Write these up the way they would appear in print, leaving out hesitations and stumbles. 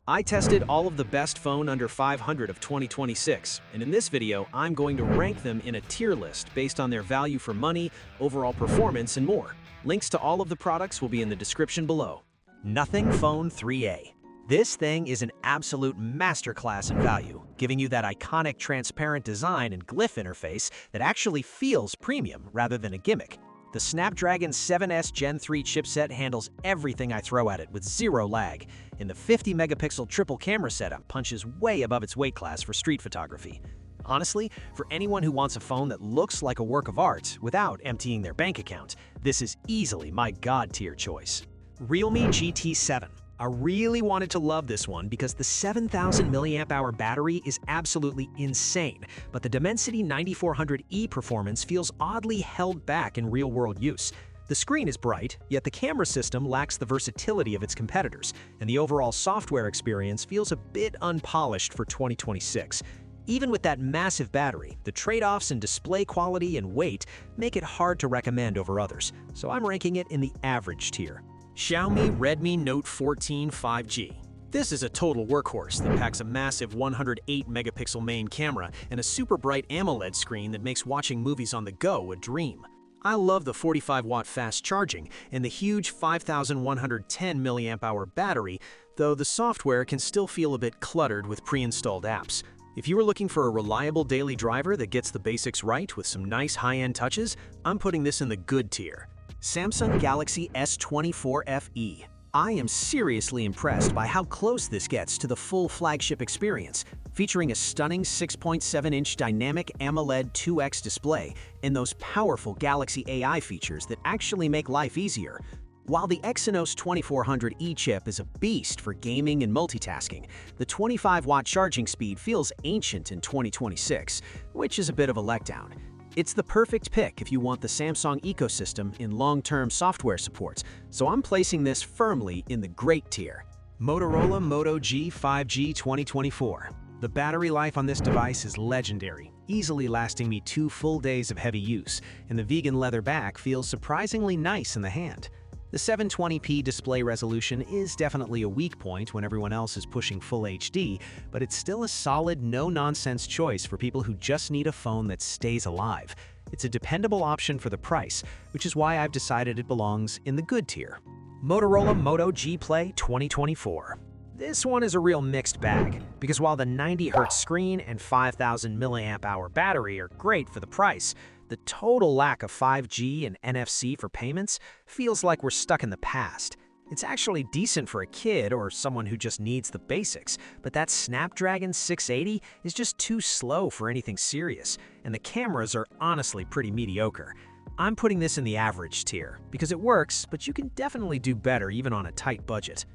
I tested all of the best phone under 500 of 2026, and in this video, I'm going to rank them in a tier list based on their value for money, overall performance, and more. Links to all of the products will be in the description below. Nothing Phone 3A. This thing is an absolute masterclass in value, giving you that iconic transparent design and glyph interface that actually feels premium rather than a gimmick. The Snapdragon 7S Gen 3 chipset handles everything I throw at it with zero lag, and the 50-megapixel triple camera setup punches way above its weight class for street photography. Honestly, for anyone who wants a phone that looks like a work of art without emptying their bank account, this is easily my god-tier choice. Realme GT7. I really wanted to love this one because the 7,000 mAh battery is absolutely insane, but the Dimensity 9400E performance feels oddly held back in real-world use. The screen is bright, yet the camera system lacks the versatility of its competitors, and the overall software experience feels a bit unpolished for 2026. Even with that massive battery, the trade-offs in display quality and weight make it hard to recommend over others, so I'm ranking it in the average tier. Xiaomi Redmi Note 14 5G. This is a total workhorse that packs a massive 108-megapixel main camera and a super bright AMOLED screen that makes watching movies on the go a dream. I love the 45-watt fast charging and the huge 5,110 mAh battery, though the software can still feel a bit cluttered with pre-installed apps. If you are looking for a reliable daily driver that gets the basics right with some nice high-end touches, I'm putting this in the good tier. Samsung Galaxy S24 FE. I am seriously impressed by how close this gets to the full flagship experience, featuring a stunning 6.7-inch dynamic AMOLED 2X display and those powerful Galaxy AI features that actually make life easier. While the Exynos 2400E chip is a beast for gaming and multitasking, the 25-watt charging speed feels ancient in 2026, which is a bit of a letdown. It's the perfect pick if you want the Samsung ecosystem in long-term software support, so I'm placing this firmly in the great tier. Motorola Moto G 5G 2024. The battery life on this device is legendary, easily lasting me 2 full days of heavy use, and the vegan leather back feels surprisingly nice in the hand. The 720p display resolution is definitely a weak point when everyone else is pushing full HD, but it's still a solid, no-nonsense choice for people who just need a phone that stays alive. It's a dependable option for the price, which is why I've decided it belongs in the good tier. Motorola Moto G Play 2024. This one is a real mixed bag, because while the 90Hz screen and 5,000 mAh battery are great for the price, the total lack of 5G and NFC for payments feels like we're stuck in the past. It's actually decent for a kid or someone who just needs the basics, but that Snapdragon 680 is just too slow for anything serious, and the cameras are honestly pretty mediocre. I'm putting this in the average tier, because it works, but you can definitely do better even on a tight budget.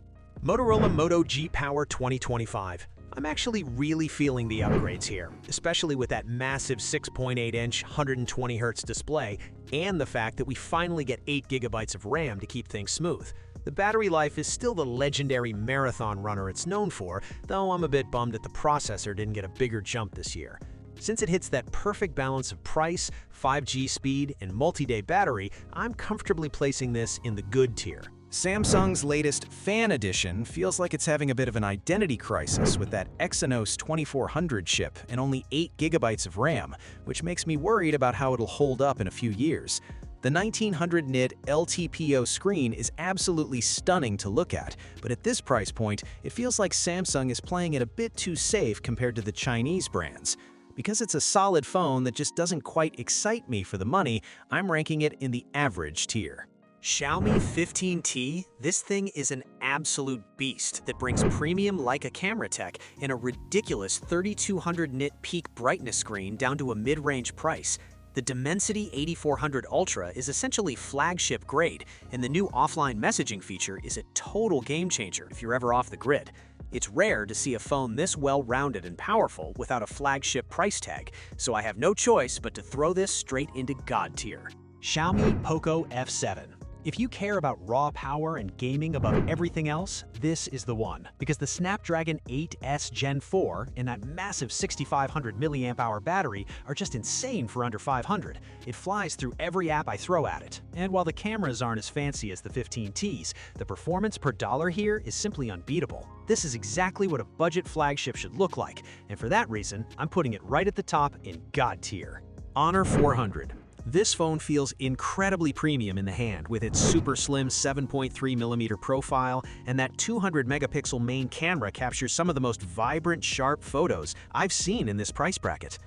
Motorola Moto G Power 2025. I'm actually really feeling the upgrades here, especially with that massive 6.8-inch 120Hz display and the fact that we finally get 8 GB of RAM to keep things smooth. The battery life is still the legendary marathon runner it's known for, though I'm a bit bummed that the processor didn't get a bigger jump this year. Since it hits that perfect balance of price, 5G speed, and multi-day battery, I'm comfortably placing this in the good tier. Samsung's latest Fan Edition feels like it's having a bit of an identity crisis with that Exynos 2400 chip and only 8 GB of RAM, which makes me worried about how it'll hold up in a few years. The 1900 nit LTPO screen is absolutely stunning to look at, but at this price point, it feels like Samsung is playing it a bit too safe compared to the Chinese brands. Because it's a solid phone that just doesn't quite excite me for the money, I'm ranking it in the average tier. Xiaomi 15T, this thing is an absolute beast that brings premium Leica camera tech and a ridiculous 3200 nit peak brightness screen down to a mid-range price. The Dimensity 8400 Ultra is essentially flagship grade, and the new offline messaging feature is a total game changer if you're ever off the grid. It's rare to see a phone this well-rounded and powerful without a flagship price tag, so I have no choice but to throw this straight into God tier. Xiaomi Poco F7. If you care about raw power and gaming above everything else, this is the one. Because the Snapdragon 8S Gen 4 and that massive 6500 mAh battery are just insane for under 500. It flies through every app I throw at it. And while the cameras aren't as fancy as the 15Ts, the performance per dollar here is simply unbeatable. This is exactly what a budget flagship should look like, and for that reason, I'm putting it right at the top in God tier. Honor 400. This phone feels incredibly premium in the hand with its super slim 7.3mm profile, and that 200-megapixel main camera captures some of the most vibrant, sharp photos I've seen in this price bracket.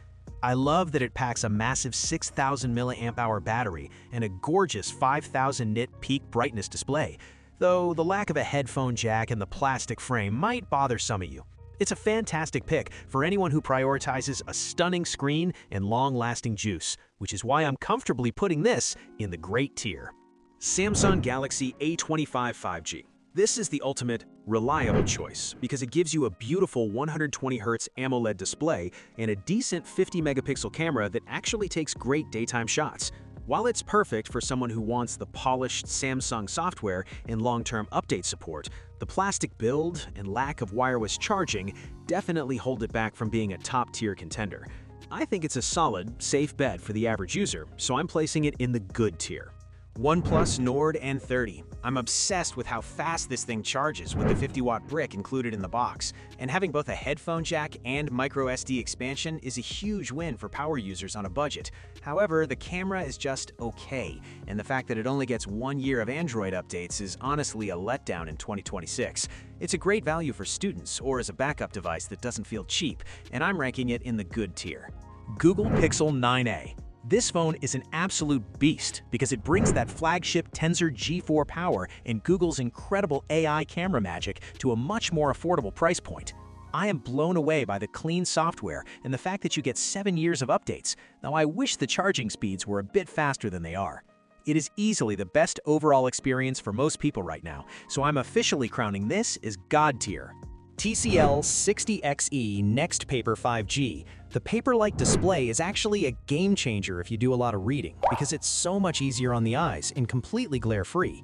I love that it packs a massive 6,000 mAh battery and a gorgeous 5,000 nit peak brightness display, though the lack of a headphone jack and the plastic frame might bother some of you. It's a fantastic pick for anyone who prioritizes a stunning screen and long-lasting juice, which is why I'm comfortably putting this in the great tier. Samsung Galaxy A25 5G. This is the ultimate reliable choice because it gives you a beautiful 120Hz AMOLED display and a decent 50-megapixel camera that actually takes great daytime shots. While it's perfect for someone who wants the polished Samsung software and long-term update support, the plastic build and lack of wireless charging definitely hold it back from being a top-tier contender. I think it's a solid, safe bet for the average user, so I'm placing it in the good tier. OnePlus Nord N30. I'm obsessed with how fast this thing charges with the 50-watt brick included in the box, and having both a headphone jack and microSD expansion is a huge win for power users on a budget. However, the camera is just okay, and the fact that it only gets 1 year of Android updates is honestly a letdown in 2026. It's a great value for students or as a backup device that doesn't feel cheap, and I'm ranking it in the good tier. Google Pixel 9a. This phone is an absolute beast because it brings that flagship Tensor G4 power and Google's incredible AI camera magic to a much more affordable price point. I am blown away by the clean software and the fact that you get 7 years of updates, though I wish the charging speeds were a bit faster than they are. It is easily the best overall experience for most people right now, so I'm officially crowning this as God tier. TCL 60XE Nxtpaper 5G. The paper-like display is actually a game changer if you do a lot of reading, because it's so much easier on the eyes and completely glare-free.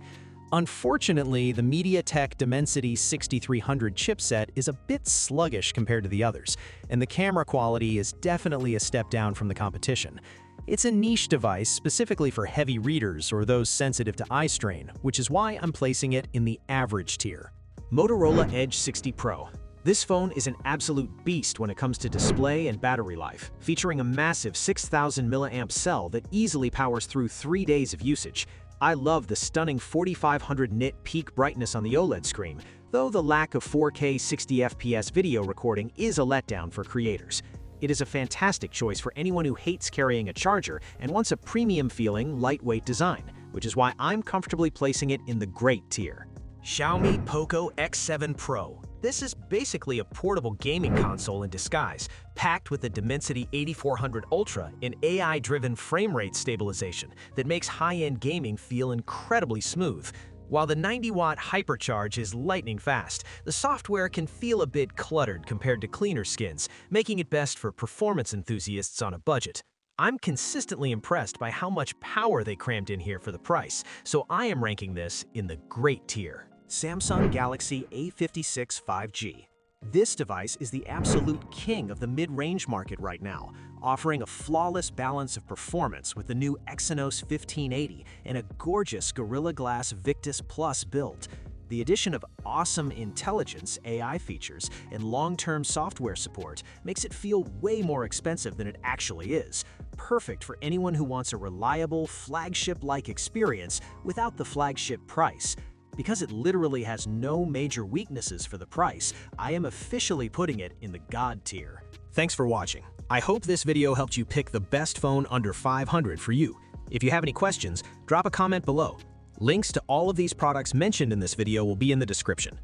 Unfortunately, the MediaTek Dimensity 6300 chipset is a bit sluggish compared to the others, and the camera quality is definitely a step down from the competition. It's a niche device specifically for heavy readers or those sensitive to eye strain, which is why I'm placing it in the average tier. Motorola Edge 60 Pro. This phone is an absolute beast when it comes to display and battery life, featuring a massive 6,000 mAh cell that easily powers through 3 days of usage. I love the stunning 4500 nit peak brightness on the OLED screen, though the lack of 4K 60 FPS video recording is a letdown for creators. It is a fantastic choice for anyone who hates carrying a charger and wants a premium-feeling, lightweight design, which is why I'm comfortably placing it in the great tier. Xiaomi Poco X7 Pro. This is basically a portable gaming console in disguise, packed with the Dimensity 8400 Ultra and AI-driven frame rate stabilization that makes high-end gaming feel incredibly smooth. While the 90-watt hypercharge is lightning fast, the software can feel a bit cluttered compared to cleaner skins, making it best for performance enthusiasts on a budget. I'm consistently impressed by how much power they crammed in here for the price, so I am ranking this in the great tier. Samsung Galaxy A56 5G. This device is the absolute king of the mid-range market right now, offering a flawless balance of performance with the new Exynos 1580 and a gorgeous Gorilla Glass Victus Plus build. The addition of awesome intelligence AI features and long-term software support makes it feel way more expensive than it actually is, perfect for anyone who wants a reliable, flagship-like experience without the flagship price. Because it literally has no major weaknesses for the price, I am officially putting it in the God tier. Thanks for watching. I hope this video helped you pick the best phone under 500 for you. If you have any questions, drop a comment below. Links to all of these products mentioned in this video will be in the description.